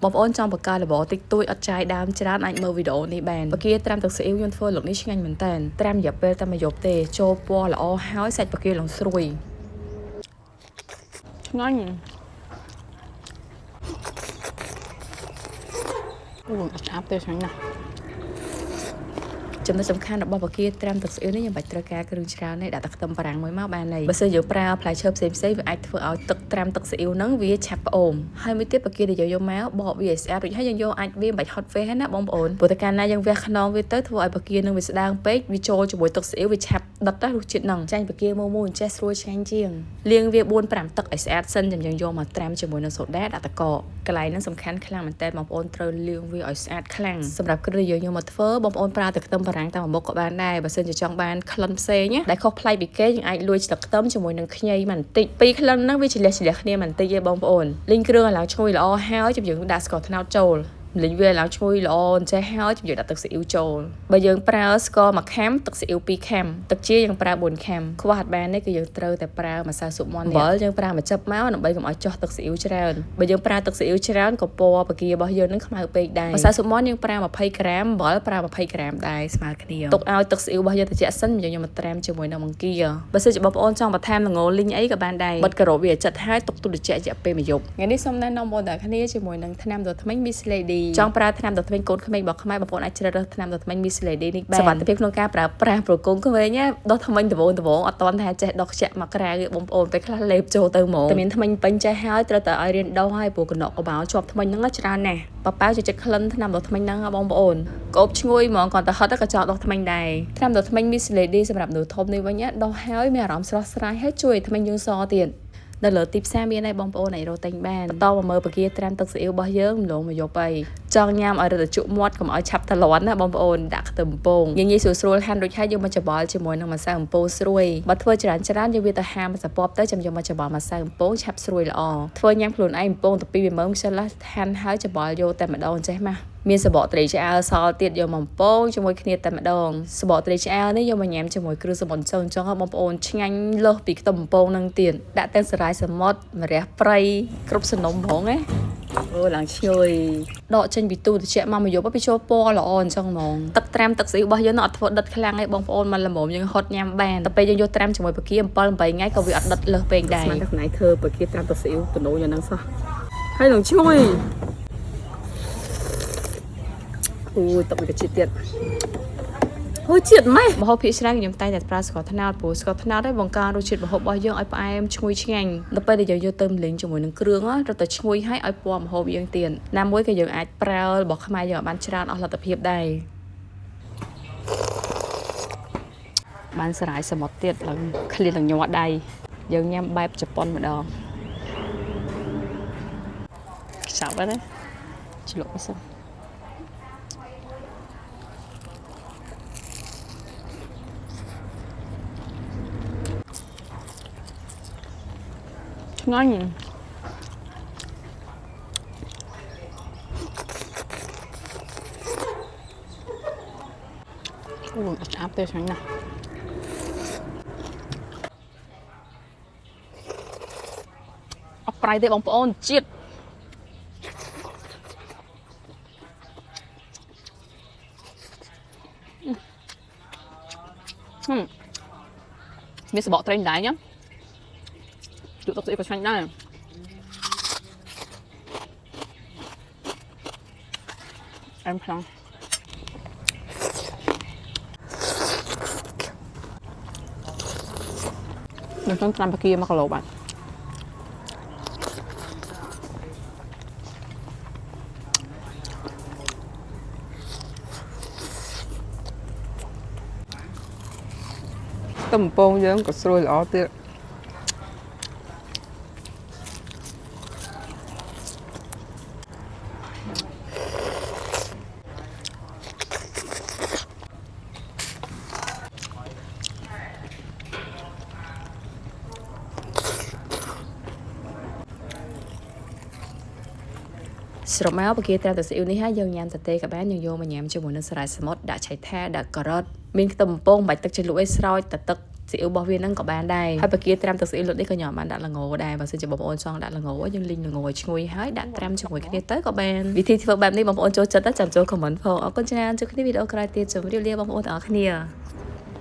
បងប្អូនចង់បង្កើតរបបតិចតួចអត់ចាយដើមច្រើនអាចមើលវីដេអូនេះបានបកាត្រាំទឹកស៊ីអ៊ីវយើងធ្វើលោកនេះឆ្ងាញ់មែនតើត្រាំរយៈពេលតែមួយយប់ទេចូលពណ៌ល្អហើយសាច់បកាឡើងស្រួយឆ្ងាញ់អូឆាប់ទេឆ្ងាញ់ណាស់ចំណុចសំខាន់របស់បកាត្រាំទឹកស៊ីអ៊ីវនេះយើងបាច់ត្រូវការគ្រឿងច្រើនទេដាក់ទឹកខ្ទឹមបារាំងមួយមកបានហើយបើសិនយើងប្រើផ្លែឈើផ្សេងៗវាអាចធ្វើឲ្យទឹកត្រាំទឹកស៊ីអ៊ីវហ្នឹងវាឆាប់ផ្អូមហើយមួយទៀតបកាដែលយើងយកមកបកវាឲ្យស្អាតរួចហើយយើងយកអាចវាមិនបាច់ហត់វេះណាបងប្អូនព្រោះតែកាលណាយើងវះខ្នងវាទៅធ្វើឲ្យបកានឹងវាស្ដើងពេកវាចូលជាមួយទឹកស៊ីអ៊ីវវាឆាប់ដិតរសជាតិហ្នឹងចាញ់បកាមូអញ្ចេះស្រួយឆ្ងាញ់ជាងលាងវា4-5ទឹកឲ្យស្អាតសិនចាំយើងយកមកត្រាំជាមួយនឹងសូដាដាក់តកកន្លែងហ្នឹងសំខាន់ខ្លាំងមែនតើបងប្អូនត្រូវលាងវាឲ្យស្អាតខ្លាំងសម្រាប់គ្រឿងយើងយកមកធ្វើបងប្អូនប្រើតែខ្ទឹមបារាំងតាមមុខក៏បានដែរបើសិនជាចង់បានក្លិនផ្សេងណាដែលខុសប្លែកពីគេយើងអាចលួចស្លឹកខ្ទឹមជាមួយនឹងខ្ញីបន្តិចពីរក្លិនហ្នឹងវាឆ្លះគ្នាបន្តិចទេបងប្អូនលីងគ្រឿងឲ្យឡើងឈ្ងុយល្អហើយចាំយើងដាក់ស្ករត្នោតចូលលីងវាឡើងឈ្ងុយល្អអញ្ចេះហើយចាំយើងដាក់ទឹកស៊ីអ៊ីវចូលបើយើងប្រើស្ករ1ខាំទឹកស៊ីអ៊ីវ2ខាំទឹកជាយើងប្រើ4ខាំខ្វះអត់បានទេគឺយើងត្រូវតែប្រើម្សៅស៊ុបមាន់នេះអំបិលយើងប្រើមួយចឹបមកដើម្បីកុំឲ្យចុះទឹកស៊ីអ៊ីវច្រើនបើយើងប្រើទឹកស៊ីអ៊ីវច្រើនក៏ពណ៌បការបស់យើងនឹងខ្មៅពេកដែរម្សៅស៊ុបមាន់យើងប្រើ20ក្រាមអំបិលប្រើ20ក្រាមដែរស្មើគ្នាទុកឲ្យទឹកស៊ីអ៊ីវរបស់យើងត្រជាក់សិនយើងយកមកត្រាំជាមួយនឹងបង្គាបើសិនជាបងប្អូនចង់បន្ថែមល្ងលីងអីក៏បានដែរបិទការ៉ូវាចិត្តហើយទុកទុកត្រជាក់រយៈពេលមួយយប់ថ្ងៃនេះសូមណែនាំបងប្អូនទាំងគ្នាជាមួយនឹងថ្នាំដុសធ្មេញ Miss Lady ចង់ប្រើថ្នាំដុសធ្មេញកូនក្មេងរបស់ខ្មែរបងប្អូនអាចជ្រើសរើសថ្នាំដុសធ្មេញ Miss Lady នេះបានសុវត្ថិភាពក្នុងការប្រើប្រាស់ប្រគំក្មេងដុសធ្មេញដបងអត់តន់ថាចេះដុសខ្ជាក់មកក្រៅបងប្អូនពេលខ្លះលេបចូលទៅហ្មងតែមានធ្មេញពេញចេះហើយត្រូវតែឲ្យរៀនដុសហើយព្រោះកណ្ដុកក្បាលជាប់ធ្មេញហ្នឹងច្រើនណាស់ប៉ាចូលចិត្តក្លិនថ្នាំដុសធ្មេញហ្នឹងបងប្អូនកោបឈ្ងុយហ្មងគាត់ទៅហត់ក៏ចោលដុសធ្មេញដែរថ្នាំដុសធ្មេញ Miss Lady សម្រាប់មនុស្សធំនេះវិញដុសហើយមានអារម្មណ៍ស្រស់ស្រាយហើយជួយឲ្យធ្មេញយើងសទៀតនៅលើទីផ្សារមានហើយបងប្អូនអាចរកទិញបានបន្តមកមើលបកាត្រាំទឹកស៊ីអ៊ីវរបស់យើងម្លងមកយកអីចង់ញ៉ាំឲ្យរត់ជក់មាត់កុំឲ្យឆាប់តលាន់ណាបងប្អូនដាក់ខ្ទឹមពងងាយស្រួលហាន់រួចហើយយកមកច្របល់ជាមួយនឹងម្សៅអំពៅស្រួយបើធ្វើច្រើនយកវាទៅហាមសពទៅចាំយកមកច្របល់ម្សៅអំពងឆាប់ស្រួយល្អធ្វើញ៉ាំខ្លួនឯងអំពងទៅពីវាមើមខ្ជិលហាន់ហើយច្របល់យកតែម្ដងចេះមកមានសបកត្រីឆ្អើរសល់ទៀតយកមកបំពងជាមួយគ្នាតែម្ដងសបកត្រីឆ្អើរនេះយកមកញ៉ាំជាមួយគ្រឿងសមុទ្រចុងបងប្អូនឆ្ងាញ់លើសពីខ្ទឹមបំពងនឹងទៀតដាក់ទាំងសារាយសមុទ្រម្រះព្រៃគ្រប់សំណុំហ្មងណាអូឡើងឈ្ងុយដកចេញពីទូត្រជាក់មកមួយយប់ពីចូលពណ៌ល្អអញ្ចឹងហ្មងទឹកត្រាំទឹកស៊ីរបស់យើងអត់ធ្វើដិតខ្លាំងទេបងប្អូនមកល្មមយើងហត់ញ៉ាំបានតែពេលយើងយកត្រាំជាមួយបកា7-8ថ្ងៃក៏វាអត់ដិតលើសពេកដែរស្មានតែផ្នែកធ្វើបកាត្រាំទឹកស៊ីទៅនោះយ៉ាងហ្នឹងសោះហើយឡើងឈ្ងុយអូយទឹកវាជាតិទៀតអូជាតិម៉េះម្ហូបភាគច្រើនខ្ញុំតែប្រើស្ករត្នោតព្រោះស្ករត្នោតឲ្យបង្កើនរសជាតិម្ហូបរបស់យើងឲ្យផ្អែមឈ្ងុយឆ្ងាញ់ដល់ពេលដែលយើងយកទៅម្លិញជាមួយនឹងគ្រឿងរត់តែឈ្ងុយហើយឲ្យពណ៌ម្ហូបយើងទៀតណាមួយក៏យើងអាចប្រើរបស់ខ្មែរយើងឲ្យបានច្រើនអស់លទ្ធភាពដែរបានសារាយសមុទ្រទៀតឡើងឃ្លានឡើងញ័រដៃយើងញ៉ាំបែបជប៉ុនម្ដងខ្ចប់ហ្នឹងជ្រលក់សិនឆ្ងាញ់អូឆាប់ទេឆ្ងាញ់ណាស់អត់ប្រៃទេបងប្អូនជាតិមានសបកត្រីដែរញ៉ាំជក់ទឹកស្អីក៏ឆ្ងាញ់ដែរអែមខ្លាំងខ្ញុំចង់ត្រាំបកា1គីឡូបាទខ្ទឹមបំពងយើងក៏ស្រួយល្អទៀតស្រុកមកបកាត្រាំទឹកស៊ីអ៊ីវនេះហើយយើងញ៉ាំសាតេក៏បានយើងយកមកញ៉ាំជាមួយនឹងសារាយសមុទ្រដាក់ឆៃថាដាក់ការ៉ុតមានខ្ទឹមបំពងបាច់ទឹកជ្រលក់ឲ្យស្រោចតែទឹក ស៊ីអ៊ូរបស់វានឹងក៏បានដែរហើយបើគេត្រាំទឹកស៊ីអ៊ូលុតនេះក៏ញ៉ាំបានដាក់ល្ងដែរបើសិនជាបងប្អូនចង់ដាក់ល្ងយើងលីងល្ងឲ្យឈ្ងុយហើយដាក់ត្រាំជាមួយគ្នាទៅក៏បានវិធីធ្វើបែបនេះបងប្អូនចូលចិត្តចាំចូល comment ផងអរគុណច្រើនជួបគ្នាវីដេអូក្រោយទៀតជម្រាបលាបងប្អូនទាំងអស់គ្នា